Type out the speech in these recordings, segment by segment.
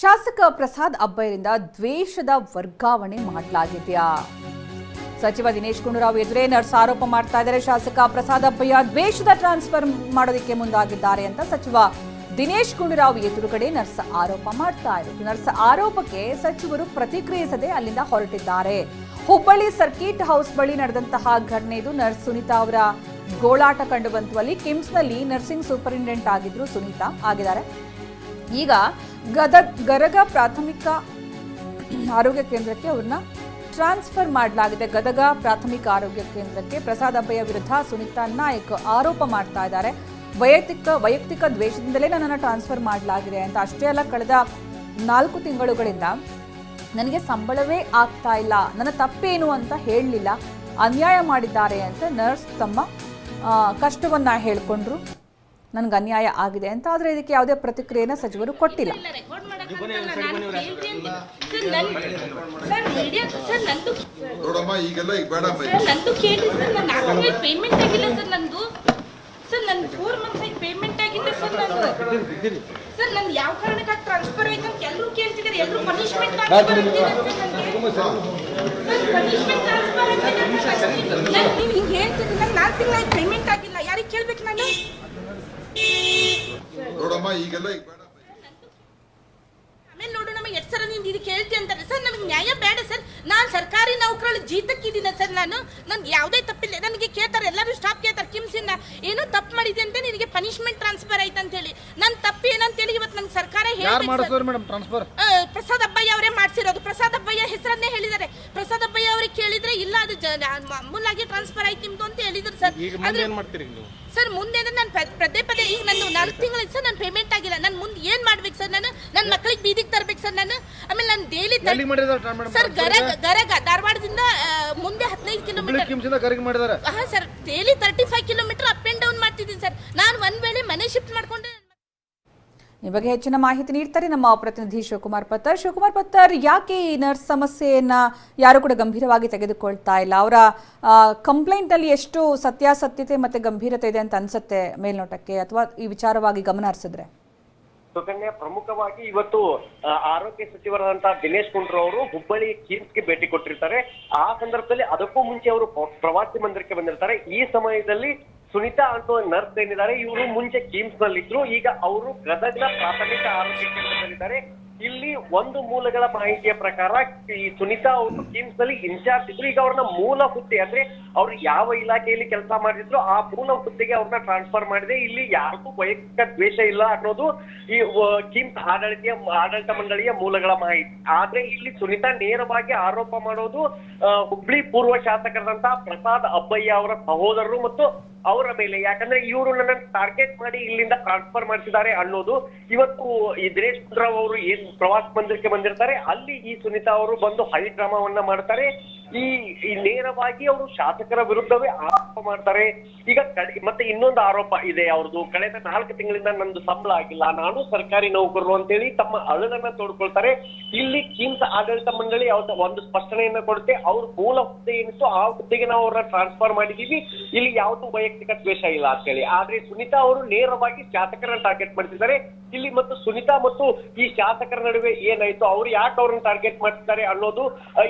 ಶಾಸಕ ಪ್ರಸಾದ್ ಅಬ್ಬಯ್ಯರಿಂದ ದ್ವೇಷದ ವರ್ಗಾವಣೆ ಮಾಡಲಾಗಿದೆಯಾ? ಸಚಿವ ದಿನೇಶ್ ಗುಂಡೂರಾವ್ ಎದುರೇ ನರ್ಸ್ ಆರೋಪ ಮಾಡ್ತಾ ಇದ್ದಾರೆ. ಶಾಸಕ ಪ್ರಸಾದ್ ಅಬ್ಬಯ್ಯ ದ್ವೇಷದ ಟ್ರಾನ್ಸ್ಫರ್ ಮಾಡೋದಕ್ಕೆ ಮುಂದಾಗಿದ್ದಾರೆ ಅಂತ ಸಚಿವ ದಿನೇಶ್ ಗುಂಡೂರಾವ್ ಎದುರುಗಡೆ ನರ್ಸ್ ಆರೋಪ ಮಾಡ್ತಾ ಇದ್ದಾರೆ. ನರ್ಸ್ ಆರೋಪಕ್ಕೆ ಸಚಿವರು ಪ್ರತಿಕ್ರಿಯಿಸದೆ ಅಲ್ಲಿಂದ ಹೊರಟಿದ್ದಾರೆ. ಹುಬ್ಬಳ್ಳಿ ಸರ್ಕಿಟ್ ಹೌಸ್ ಬಳಿ ನಡೆದಂತಹ ಘಟನೆ ಇದು. ನರ್ಸ್ ಸುನೀತಾ ಅವರ ಗೋಳಾಟ ಕಂಡು ಬಂತು. ಅಲ್ಲಿ ಕಿಮ್ಸ್ನಲ್ಲಿ ನರ್ಸಿಂಗ್ ಸೂಪರಿಂಟೆಂಡೆಂಟ್ ಆಗಿದ್ರು ಸುನೀತಾ ಆಗಿದ್ದಾರೆ. ಈಗ ಗದಗ ಪ್ರಾಥಮಿಕ ಆರೋಗ್ಯ ಕೇಂದ್ರಕ್ಕೆ ಅವ್ರನ್ನ ಟ್ರಾನ್ಸ್ಫರ್ ಮಾಡಲಾಗಿದೆ. ಗದಗ ಪ್ರಾಥಮಿಕ ಆರೋಗ್ಯ ಕೇಂದ್ರಕ್ಕೆ ಪ್ರಸಾದ್ ಅಬ್ಬಯ್ಯ ವಿರುದ್ಧ ಸುನೀತಾ ನಾಯಕ್ ಆರೋಪ ಮಾಡ್ತಾ ಇದ್ದಾರೆ. ವೈಯಕ್ತಿಕ ದ್ವೇಷದಿಂದಲೇ ನನ್ನನ್ನು ಟ್ರಾನ್ಸ್ಫರ್ ಮಾಡಲಾಗಿದೆ ಅಂತ. ಅಷ್ಟೇ ಅಲ್ಲ, ಕಳೆದ 4 ತಿಂಗಳುಗಳಿಂದ ನನಗೆ ಸಂಬಳವೇ ಆಗ್ತಾ ಇಲ್ಲ, ನನ್ನ ತಪ್ಪೇನು ಅಂತ ಹೇಳಲಿಲ್ಲ, ಅನ್ಯಾಯ ಮಾಡಿದ್ದಾರೆ ಅಂತ ನರ್ಸ್ ತಮ್ಮ ಕಷ್ಟವನ್ನ ಹೇಳ್ಕೊಂಡ್ರು. ನನಗೆ ಅನ್ಯಾಯ ಆಗಿದೆ ಅಂತ. ಆದರೆ ಇದಕ್ಕೆ ಯಾವುದೇ ಪ್ರತಿಕ್ರಿಯೆನ ಸಚಿವರು ಕೊಟ್ಟಿಲ್ಲ. ಸರ್ ನಂದು ಯಾವ ಕಾರಣಕ್ಕಾಗಿ ಟ್ರಾನ್ಸ್ಫರ್ ಆಯ್ತು ಅಂತ ಎಲ್ಲರೂ ಕೇಳ್ತಿದ್ದಾರೆ. ಎಲ್ಲರೂ ಪನಿಷ್ಮೆಂಟ್ ಹಿಂಗೆ ಹೇಳ್ತಿದ್ದೀನಿ. ನಂಗೆ 4 ತಿಂಗಳಾಯ್ತು ಪೇಮೆಂಟ್ ಆಗಿಲ್ಲ. ಯಾರಿಗೆ ಕೇಳ್ಬೇಕು ನಾನು? ಆಮೇಲೆ ನೋಡು, ನಮಗೆ 8 ಸಲ ನೀನು ಇದಕ್ಕೆ ಹೇಳ್ತಿ ಅಂತಾರೆ. ಸರ್ ನನಗೆ ನ್ಯಾಯ ಬೇಡ ಸರ್. ನಾನು ಸರ್ಕಾರಿ ನೌಕರಲ್ಲಿ ಜೀತಕ್ಕಿದ್ದೀನಿ ಸರ್. ನನ್ಗೆ ಯಾವುದೇ ತಪ್ಪಿಲ್ಲ. ನನಗೆ ಕೇಳ್ತಾರೆ, ಎಲ್ಲರೂ ಸ್ಟಾಫ್ ಕೇಳ್ತಾರೆ ಕಿಮ್ಸಿಂದ, ಏನೋ ತಪ್ಪು ಮಾಡಿದೆ ಅಂತ ನಿನಗೆ ಪನಿಷ್ಮೆಂಟ್ ಟ್ರಾನ್ಸ್ಫರ್ ಆಯ್ತು ಅಂತ ಹೇಳಿ. ನನ್ನ ತಪ್ಪು ಏನಂತೇಳಿ ಇವತ್ತು ನಂಗೆ ಸರ್ಕಾರ ಪ್ರಸಾದ್ ಅಬ್ಬಯ್ಯ ಅವರೇ ಮಾಡಿಸಿರೋದು. ಪ್ರಸಾದ್ ಅಬ್ಬಯ್ಯ ಹೆಸರನ್ನೇ ಹೇಳಿದ್ದಾರೆ. ಪ್ರಸಾದ್ ಅಬ್ಬಯ್ಯ ಅವ್ರಿಗೆ ಕೇಳಿದ್ರೆ ಇಲ್ಲ, ಅದು ಮಾಮೂಲಾಗಿ ಟ್ರಾನ್ಸ್ಫರ್ ಆಯ್ತು ನಿಮ್ದು ಅಂತ ಹೇಳಿದ್ರು ಸರ್. ಸರ್ ಮುಂದೆ ನಾನು ಪದೇ ಈಗ ನನ್ನ 4 ತಿಂಗಳ ಸರ್ ನನ್ನ ಪೇಮೆಂಟ್ ಆಗಿಲ್ಲ. ನಾನು ಮುಂದೆ ಏನ್ ಮಾಡ್ಬೇಕು ಸರ್? ನಾನು ನನ್ನ ಮಕ್ಕಳಿಗೆ ಬೀದಿಗೆ ತರ್ಬೇಕು ಸರ್. ನಾನು ಆಮೇಲೆ ನಾನು ಡೈಲಿ ಸರ್ ಗರಗ ಧಾರವಾಡದಿಂದ ಮುಂದೆ 15 kilometre sir, daily 35 kilometre up and down ಮಾಡ್ತಿದ್ದೀನಿ ಸರ್. ನಾನು ಒಂದ್ ವೇಳೆ ಮನೆ ಶಿಫ್ಟ್ ಮಾಡ್ಕೊಂಡ್ರೆ. ಈ ಬಗ್ಗೆ ಹೆಚ್ಚಿನ ಮಾಹಿತಿ ನೀಡ್ತಾರೆ ನಮ್ಮ ಪ್ರತಿನಿಧಿ ಶಿವಕುಮಾರ್ ಪತ್ತರ್. ಶಿವಕುಮಾರ್ ಪತ್ತರ್, ಯಾಕೆ ಈ ನರ್ಸ್ ಸಮಸ್ಯೆಯನ್ನ ಯಾರು ಕೂಡ ಗಂಭೀರವಾಗಿ ತೆಗೆದುಕೊಳ್ತಾ ಇಲ್ಲ? ಅವರ ಕಂಪ್ಲೇಂಟ್ ಅಲ್ಲಿ ಎಷ್ಟು ಸತ್ಯಾಸತ್ಯತೆ ಮತ್ತೆ ಗಂಭೀರತೆ ಇದೆ ಅಂತ ಅನ್ಸುತ್ತೆ ಮೇಲ್ನೋಟಕ್ಕೆ, ಅಥವಾ ಈ ವಿಚಾರವಾಗಿ ಗಮನ ಹರಿಸಿದ್ರೆ? ಸುಕನ್ಯಾ, ಪ್ರಮುಖವಾಗಿ ಇವತ್ತು ಆರೋಗ್ಯ ಸಚಿವರಾದಂತಹ ದಿನೇಶ್ ಗುಂಡೂರಾವ್ ಅವರು ಹುಬ್ಬಳ್ಳಿ ಕಿಮ್ಸ್ಗೆ ಭೇಟಿ ಕೊಟ್ಟಿರ್ತಾರೆ. ಆ ಸಂದರ್ಭದಲ್ಲಿ ಅದಕ್ಕೂ ಮುಂಚೆ ಅವರು ಪ್ರವಾಸಿ ಮಂದಿರಕ್ಕೆ ಬಂದಿರ್ತಾರೆ. ಈ ಸಮಯದಲ್ಲಿ ಸುನೀತಾ ಅಂತ ನರ್ಸ್ ಏನಿದ್ದಾರೆ, ಇವರು ಮುಂಚೆ ಕಿಮ್ಸ್ ನಲ್ಲಿದ್ರು. ಈಗ ಅವರು ಗದಗ್ನ ಪ್ರಾಥಮಿಕ ಆರೋಗ್ಯ ಕೇಂದ್ರದಲ್ಲಿದ್ದಾರೆ. ಇಲ್ಲಿ ಒಂದು ಮೂಲಗಳ ಮಾಹಿತಿಯ ಪ್ರಕಾರ ಈ ಸುನೀತಾ ಅವರು ಕಿಮ್ಸ್ ನಲ್ಲಿ ಇನ್ಚಾರ್ಜ್ ಇದ್ರು. ಈಗ ಅವ್ರನ್ನ ಮೂಲ ಹುದ್ದೆ, ಅಂದ್ರೆ ಅವ್ರು ಯಾವ ಇಲಾಖೆಯಲ್ಲಿ ಕೆಲಸ ಮಾಡಿದ್ರು ಆ ಮೂಲ ಹುದ್ದೆಗೆ ಅವ್ರನ್ನ ಟ್ರಾನ್ಸ್ಫರ್ ಮಾಡಿದೆ. ಇಲ್ಲಿ ಯಾರಿಗೂ ವೈಯಕ್ತಿಕ ದ್ವೇಷ ಇಲ್ಲ ಅನ್ನೋದು ಈ ಕಿಮ್ಸ್ ಆಡಳಿತ ಮಂಡಳಿಯ ಮೂಲಗಳ ಮಾಹಿತಿ. ಆದ್ರೆ ಇಲ್ಲಿ ಸುನೀತಾ ನೇರವಾಗಿ ಆರೋಪ ಮಾಡೋದು ಹುಬ್ಳಿ ಪೂರ್ವ ಶಾಸಕರಾದಂತಹ ಪ್ರಸಾದ್ ಅಬ್ಬಯ್ಯ ಅವರ ಸಹೋದರರು ಮತ್ತು ಅವರ ಮೇಲೆ. ಯಾಕಂದ್ರೆ ಇವರು ನನ್ನ ಟಾರ್ಗೆಟ್ ಮಾಡಿ ಇಲ್ಲಿಂದ ಟ್ರಾನ್ಸ್ಫರ್ ಮಾಡಿಸಿದ್ದಾರೆ ಅನ್ನೋದು. ಇವತ್ತು ಈ ದಿನೇಶ್ ಗುಂಡೂರಾವ್ ಅವರು ಏನ್ ಪ್ರವಾಸ ಮಂದಿರಕ್ಕೆ ಬಂದಿರ್ತಾರೆ, ಅಲ್ಲಿ ಈ ಸುನೀತಾ ಅವರು ಬಂದು ಹೈ ಡ್ರಾಮಾವನ್ನ ಮಾಡ್ತಾರೆ. ಈ ನೇರವಾಗಿ ಅವರು ಶಾಸಕರ ವಿರುದ್ಧವೇ ಆರೋಪ ಮಾಡ್ತಾರೆ. ಈಗ ಮತ್ತೆ ಇನ್ನೊಂದು ಆರೋಪ ಇದೆ ಅವ್ರದ್ದು, ಕಳೆದ 4 ತಿಂಗಳಿಂದ ನಂದು ಸಂಬಳ ಆಗಿಲ್ಲ, ನಾನು ಸರ್ಕಾರಿ ನೌಕರರು ಅಂತೇಳಿ ತಮ್ಮ ಅಳಲನ್ನ ತೋಡ್ಕೊಳ್ತಾರೆ. ಇಲ್ಲಿ ಕಿಮ್ಸ್ ಆಡಳಿತ ಮಂಡಳಿ ಒಂದು ಸ್ಪಷ್ಟನೆಯನ್ನ ಕೊಡುತ್ತೆ. ಅವ್ರ ಮೂಲ ಹುದ್ದೆ ಏನಿತ್ತು ಆ ಹುದ್ದೆಗೆ ನಾವು ಅವ್ರನ್ನ ಟ್ರಾನ್ಸ್ಫರ್ ಮಾಡಿದೀವಿ, ಇಲ್ಲಿ ಯಾವ್ದು ವೈಯಕ್ತಿಕ ದ್ವೇಷ ಇಲ್ಲ ಅಂತ ಹೇಳಿ. ಆದ್ರೆ ಸುನೀತಾ ಅವರು ನೇರವಾಗಿ ಶಾಸಕರನ್ನ ಟಾರ್ಗೆಟ್ ಮಾಡ್ತಿದ್ದಾರೆ. ಇಲ್ಲಿ ಮತ್ತು ಸುನೀತಾ ಮತ್ತು ಈ ಶಾಸಕರ ನಡುವೆ ಏನಾಯ್ತು, ಅವ್ರು ಯಾಕೆ ಅವ್ರನ್ನ ಟಾರ್ಗೆಟ್ ಮಾಡ್ತಿದ್ದಾರೆ ಅನ್ನೋದು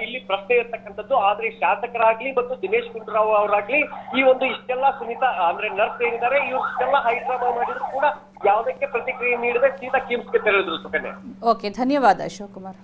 ಇಲ್ಲಿ ಪ್ರಶ್ನೆ ಇರ್ತಕ್ಕಂಥದ್ದು. ಆದ್ರೆ ಶಾಸಕರಾಗ್ಲಿ ಮತ್ತು ದಿನೇಶ್ ಗುಂಡೂರಾವ್ ಅವರಾಗ್ಲಿ ಈ ಒಂದು ಇಷ್ಟೆಲ್ಲ ಸುನೀತಾ ಅಂದ್ರೆ ನರ್ಸ್ ಏನಿದ್ದಾರೆ, ಇವ್ರು ಇಷ್ಟೆಲ್ಲ ಹೈಡ್ರಾಮಾ ಮಾಡಿದ್ರು ಕೂಡ ಯಾವುದಕ್ಕೆ ಪ್ರತಿಕ್ರಿಯೆ ನೀಡದೆ ಸೀದಾ ಕಿಮ್ಸ್ಗೆ ತೆರಳಿದ್ರು. ಸುಕನ್ಯಾ, ಓಕೆ, ಧನ್ಯವಾದ ಶಿವಕುಮಾರ್.